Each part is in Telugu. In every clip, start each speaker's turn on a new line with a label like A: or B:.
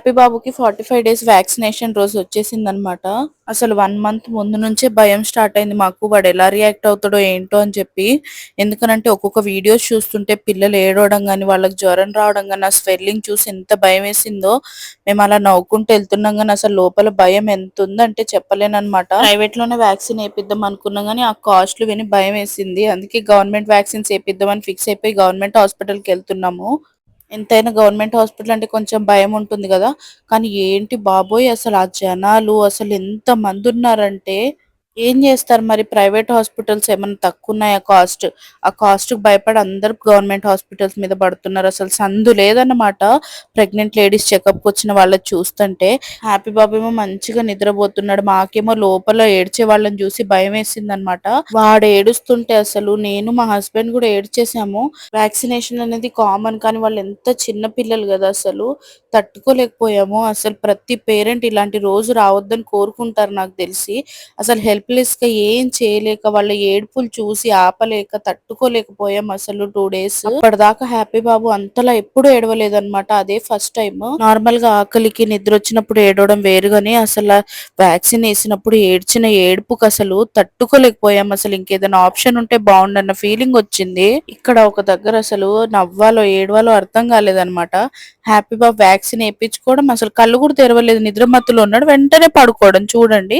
A: హ్యాపీ బాబుకి 45 డేస్ వ్యాక్సినేషన్ రోజు వచ్చేసిందనమాట. అసలు 1 మంత్ ముందు నుంచే భయం స్టార్ట్ అయింది మాకు. వాడు ఎలా రియాక్ట్ అవుతాడో ఏంటో అని చెప్పి. ఎందుకనంటే ఒక్కొక్క వీడియోస్ చూస్తుంటే పిల్లలు ఏడవడం గాని, వాళ్ళకి జ్వరం రావడం గాని, ఆ స్వెల్లింగ్ చూసి ఎంత భయమేసిందో. మేము అలా నవ్వుకుంటూ వెళ్తున్నాం గానీ అసలు లోపల భయం ఎంతుందంటే చెప్పలేననమాట. ప్రైవేట్ లోనే వ్యాక్సిన్ ఏపిద్దాం అనుకున్నాం గానీ ఆ కాస్ట్‌లు విని భయమేసింది. అందుకే గవర్నమెంట్ వ్యాక్సిన్స్ ఏపిద్దామని ఫిక్స్ అయిపోయి గవర్నమెంట్ హాస్పిటల్‌కి వెళ్తున్నాము. ఎంతైనా గవర్నమెంట్ హాస్పిటల్ అంటే కొంచెం భయం ఉంటుంది గదా! కానీ ఏంటి బాబోయ్! అసలు ఆ జనాలు అసలు ఎంతమందున్నారంటే ఏం జేస్తారు మరి ప్రైవేట్ హాస్పిటల్స్ ఏమన్నా తక్కువున్నాయా కాస్ట్? ఆ కాస్ట్‌కి భయపడి అందరూ గవర్నమెంట్ హాస్పిటల్స్ మీద పడుతున్నారు. అసలు సందు లేదన్నమాట. ప్రెగ్నెంట్ లేడీస్ చెకప్‌కొచ్చిన వాళ్ళది చూస్తుంటే. హ్యాపీ బాబేమో మంచిగా నిద్రపోతున్నాడు. మాకేమో లోపల ఏడ్చే వాళ్ళని చూసి భయమేసిందన్నమాట. వాడు ఏడుస్తుంటే అసలు నేను మా హస్బెండ్ గూడా ఏడ్చేసాము. వ్యాక్సినేషన్ అనేది కామన్ కానీ వాళ్ళు ఎంత చిన్న పిల్లలు కదా అసలు తట్టుకోలేకపోయాము. అసలు ప్రతి పేరెంట్ ఇలాంటి రోజు రావద్దని కోరుకుంటారు నాకు తెలిసి. అసలు హెల్ప్‌లెస్‌గా ఏం చేయలేక వాళ్ళ ఏడుపులు చూసి ఆపలేక తట్టుకోలేకపోయాం అసలు 2 డేస్. అప్పటిదాకా హ్యాపీ బాబు అంతలా ఎప్పుడు ఏడవలేదన్నమాట. అదే ఫస్ట్ టైమ్. నార్మల్‌గా ఆకలికి నిద్రొచ్చినప్పుడు ఏడవడం వేరు గాని అసల వ్యాక్సిన్ ఏసినప్పుడు ఏడ్చిన ఏడుపుకి అసలు తట్టుకోలేకపోయాం. అసలు ఇంకేదైనా ఆప్షన్ ఉంటే బావుండన్న ఫీలింగ్ వచ్చింది. ఇక్కడ ఒక దగ్గర అసలు నవ్వాలో, ఏడవాలో అర్థం కాలేదన్నమాట. హ్యాపీ బాబు వ్యాక్సిన్ ఏపిచ్చుకోవడం అసలు కళ్ళు కూడా తెరవలేదు. నిద్ర మత్తులో ఉన్నాడు. వెంటనే పడుకోవడం చూడండి.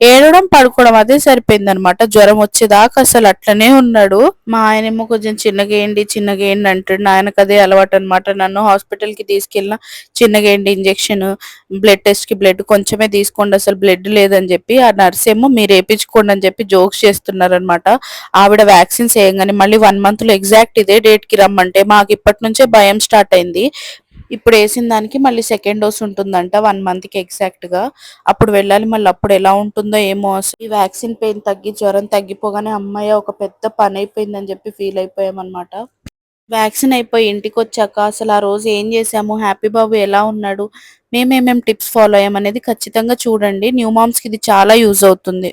A: ఏడవడం, పడుకోవడం అదే సరిపోయిందన్నమాట. జ్వరం వచ్చేదాకా అసలు అట్లనే ఉన్నాడు. మా ఆయనేమో కొంచెం చిన్నగేయండి, చిన్నగేయండి అంటాడు. ఆయనకు అదే అలవాటన్నమాట. నన్ను హాస్పిటల్‌కి తీసుకెళ్ళిన చిన్నగేయండి ఇంజెక్షన్, బ్లడ్ టెస్ట్‌కి బ్లడ్ కొంచెమే తీసుకోండి అసలు బ్లడ్ లేదని చెప్పి ఆ నర్స్ ఏమో మీరు ఏపిచ్చుకోండి అని చెప్పి జోక్స్ చేస్తున్నారన్నమాట. ఆవిడ వ్యాక్సిన్స్ ఏయంగానే మళ్ళీ 1 మంత్‌లో ఎగ్జాక్ట్ ఇదే డేట్‌కి రమ్మంటే మాకు ఇప్పటి నుంచే భయం స్టార్ట్ అయింది. ఇప్పుడు ఏసిన దానికి మళ్ళీ సెకండ్ డోస్ ఉంటుందంట 1 మంత్‌కి ఎగ్జాక్ట్‌గా. అప్పుడు వెళ్ళాలి. మళ్ళీ అప్పుడు ఎలా ఉంటుందో ఏమో అసలు. ఈ వ్యాక్సిన్ పెయిన్ తగ్గి జ్వరం తగ్గిపోగానే హమ్మయ్య! ఒక పెద్ద పనైపోయిందని చెప్పి ఫీల్ అయిపోయామన్నమాట. వ్యాక్సిన్ అయిపోయి ఇంటికొచ్చాక అసలు ఆ రోజు ఏం చేశాము? హ్యాపీ బాబు ఎలా ఉన్నాడు? మేమేమేం టిప్స్ ఫాలో అయ్యామనేది ఖచ్చితంగా చూడండి. న్యూ మామ్స్‌కి ఇది చాలా యూజ్ అవుతుంది.